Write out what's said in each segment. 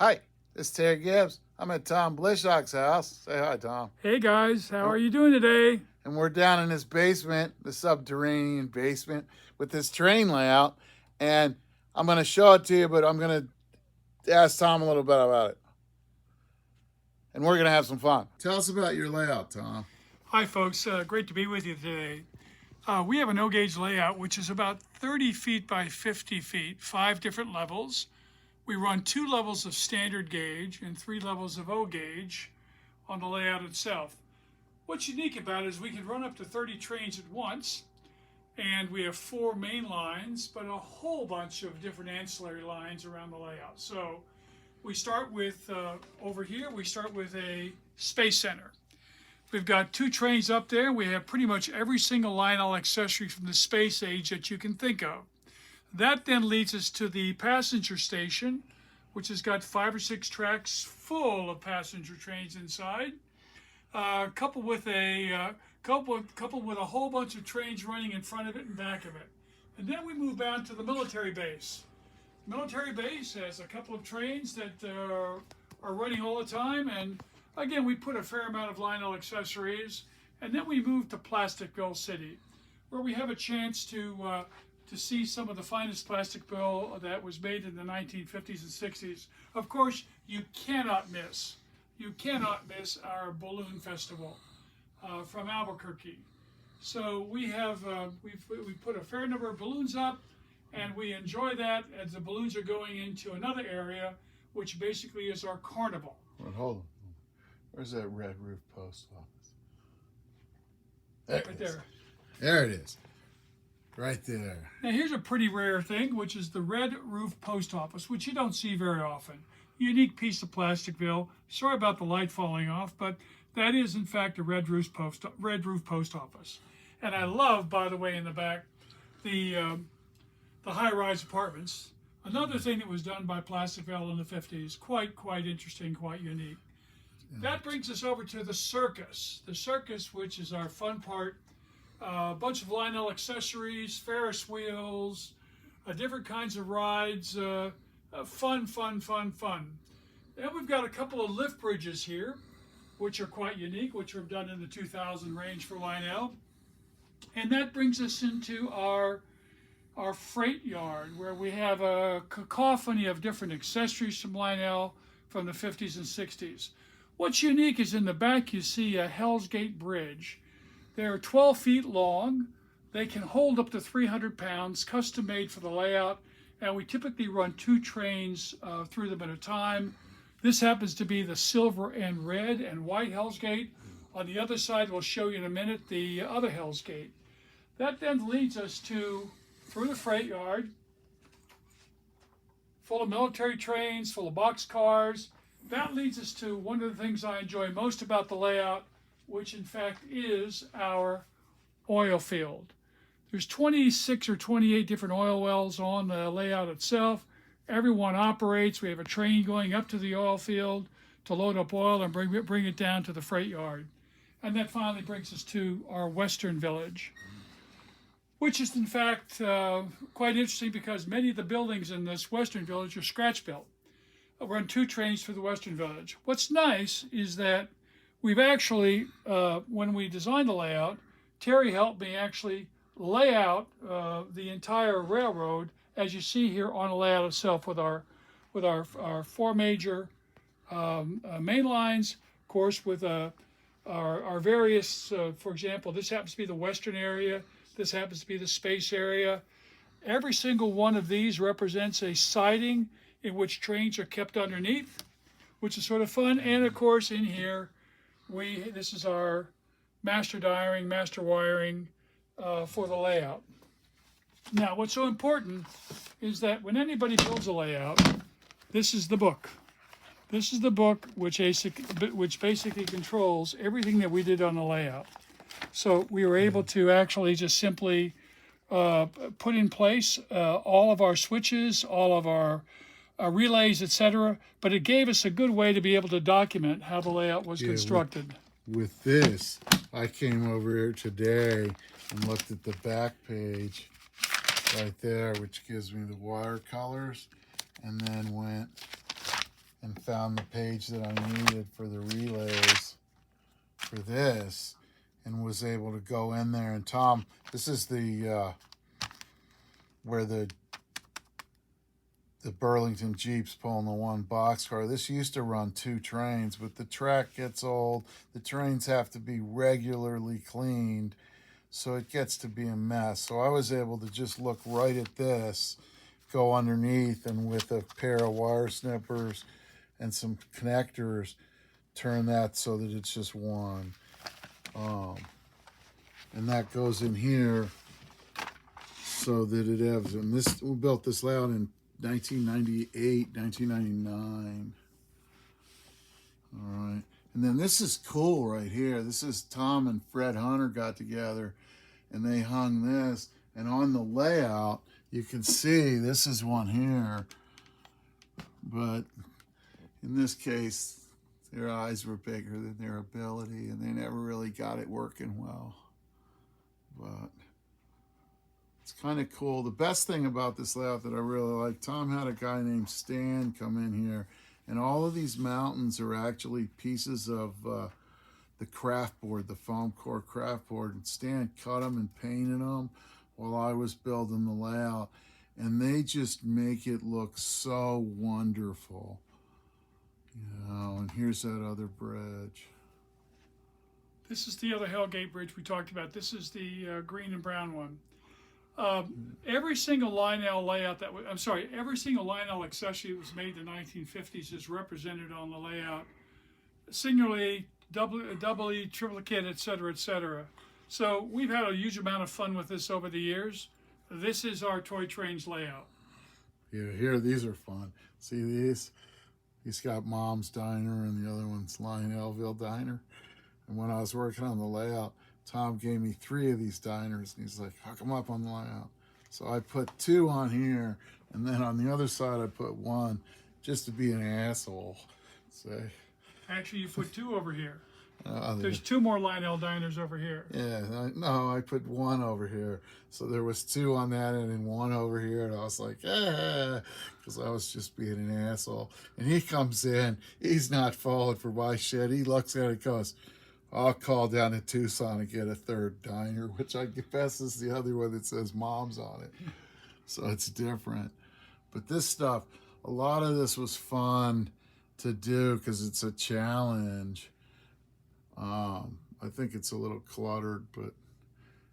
Hi, this is Terry Gibbs. I'm at Thom Blishock's house. Say hi, Thom. Hey guys, how are you doing today? And we're down in this basement, the subterranean basement, with this train layout. And I'm going to show it to you, but I'm going to ask Thom a little bit about it. And we're going to have some fun. Tell us about your layout, Thom. Hi folks, great to be with you today. We have a no-gauge layout which is about 30 feet by 50 feet, 5 different levels. We run 2 levels of standard gauge and 3 levels of O gauge on the layout itself. What's unique about it is we can run up to 30 trains at once, and we have 4 main lines, but a whole bunch of different ancillary lines around the layout. So we start with, over here, we start with a space center. We've got 2 trains up there. We have pretty much every single Lionel accessory from the space age that you can think of. That then leads us to the passenger station, which has got 5 or 6 tracks full of passenger trains inside, coupled with a whole bunch of trains running in front of it and back of it. And then we move down to the military base. The military base has a couple of trains that are running all the time, and again, we put a fair amount of Lionel accessories. And then we move to Plasticville City, where we have a chance to see some of the finest Plasticville that was made in the 1950s and 60s. Of course, you cannot miss our balloon festival from Albuquerque. So we have we put a fair number of balloons up, and we enjoy that as the balloons are going into another area, which basically is our carnival. Well, hold on. Where's that red roof post office? Right there. There it is. Right there. Now here's a pretty rare thing, which is the red roof post office, which you don't see very often. Unique piece of Plasticville. Sorry about the light falling off, but that is in fact a red roof post office. And I love, by the way, in the back, the high-rise apartments. Another thing that was done by Plasticville in the 50s, quite interesting, quite unique. That brings us over to the circus. The circus, which is our fun part. A bunch of Lionel accessories, Ferris wheels, different kinds of rides, fun. Then we've got a couple of lift bridges here, which are quite unique, which are done in the 2000 range for Lionel. And that brings us into our freight yard, where we have a cacophony of different accessories from Lionel from the 50s and 60s. What's unique is in the back you see a Hell's Gate bridge. They're 12 feet long. They can hold up to 300 pounds, custom made for the layout, and we typically run 2 trains through them at a time. This happens to be the silver and red and white Hell's Gate. On the other side, we'll show you in a minute the other Hell's Gate. That then leads us through the freight yard, full of military trains, full of boxcars. That leads us to one of the things I enjoy most about the layout, which in fact is our oil field. There's 26 or 28 different oil wells on the layout itself. Every one operates. We have a train going up to the oil field to load up oil and bring it down to the freight yard. And that finally brings us to our western village, which is in fact quite interesting because many of the buildings in this western village are scratch built. We run 2 trains through the western village. What's nice is that we've actually, when we designed the layout, Terry helped me actually lay out the entire railroad, as you see here on the layout itself, with our 4 major main lines, of course, with our various, for example, this happens to be the western area, this happens to be the space area. Every single one of these represents a siding in which trains are kept underneath, which is sort of fun. And of course, in here, this is our master wiring for the layout. Now, what's so important is that when anybody builds a layout, this is the book. This is the book which basically controls everything that we did on the layout. So we were able to actually just simply put in place all of our switches, all of our relays, etc. But it gave us a good way to be able to document how the layout was constructed. With this, I came over here today and looked at the back page right there, which gives me the watercolors, and then went and found the page that I needed for the relays for this, and was able to go in there. And Thom, this is the where the Burlington Jeep's pulling the one boxcar. This used to run 2 trains, but the track gets old. The trains have to be regularly cleaned, so it gets to be a mess. So I was able to just look right at this, go underneath, and with a pair of wire snippers and some connectors, turn that so that it's just one. And that goes in here so that it has, and this, we built this layout in 1998, 1999. All right. And then this is cool right here. This is Thom and Fred Hunter got together and they hung this. And on the layout, you can see this is one here. But in this case, their eyes were bigger than their ability and they never really got it working well. But it's kind of cool. The best thing about this layout that I really like, Thom had a guy named Stan come in here, and all of these mountains are actually pieces of the craft board, the foam core craft board. And Stan cut them and painted them while I was building the layout, and they just make it look so wonderful. You know, and here's that other bridge. This is the other Hellgate Bridge we talked about. This is the green and brown one. Every single Lionel layout that every single Lionel accessory that was made in the 1950s is represented on the layout, singularly, doubly, triplicate, etc., etc. So we've had a huge amount of fun with this over the years. This is our toy trains layout. Yeah, here, these are fun. See these? He's got Mom's Diner and the other one's Lionelville Diner. And when I was working on the layout, Thom gave me 3 of these diners, and he's like, hook them up on the layout. So I put 2 on here, and then on the other side I put 1 just to be an asshole. Say, actually, you put 2 over here. There's 2 more Lionel diners over here. Yeah, no, I put 1 over here. So there was 2 on that end and 1 over here, and I was like, because I was just being an asshole. And he comes in, he's not falling for my shit. He looks at it and goes, I'll call down to Tucson and get a 3rd diner, which I guess is the other one that says Mom's on it. So it's different. But this stuff, a lot of this was fun to do because it's a challenge. I think it's a little cluttered, but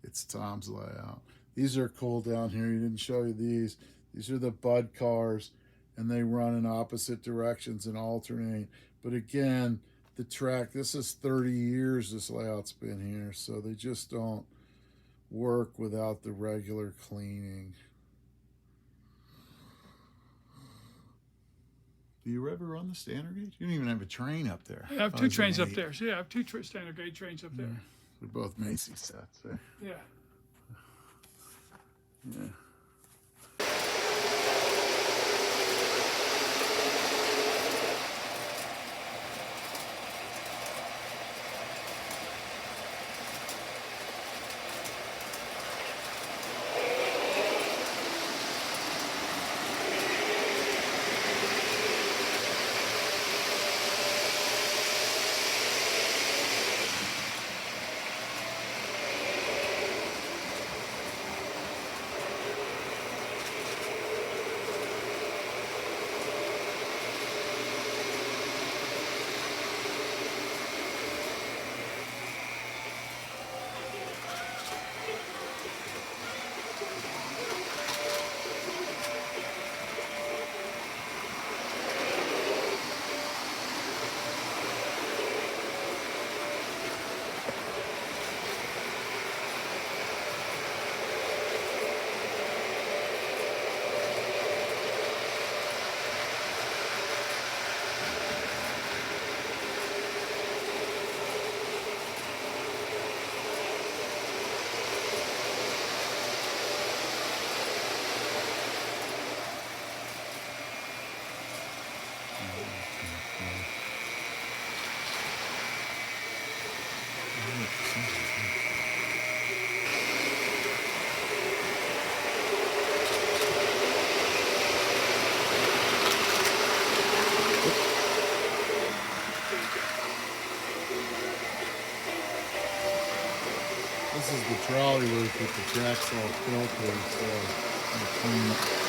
it's Thom's layout. These are cool down here. He didn't show you these. These are the Bud cars, and they run in opposite directions and alternate. But again, the track, this is 30 years this layout's been here, so they just don't work without the regular cleaning. Do you ever run the standard gauge? You don't even have a train up there. I have 2 trains up there. So yeah, I have 2 standard gauge trains up there. They're both Macy's sets. Eh? Yeah. Yeah. is the trolley roof with the jacks all filtered, so I'm clean it.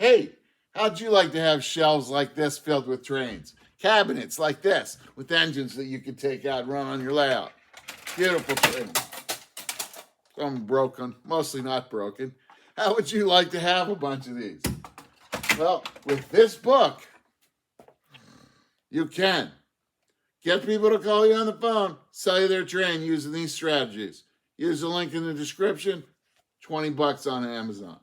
Hey, how'd you like to have shelves like this filled with trains? Cabinets like this with engines that you could take out and run on your layout. Beautiful thing. Some broken, mostly not broken. How would you like to have a bunch of these? Well, with this book, you can get people to call you on the phone, sell you their train using these strategies. Use the link in the description. $20 on Amazon.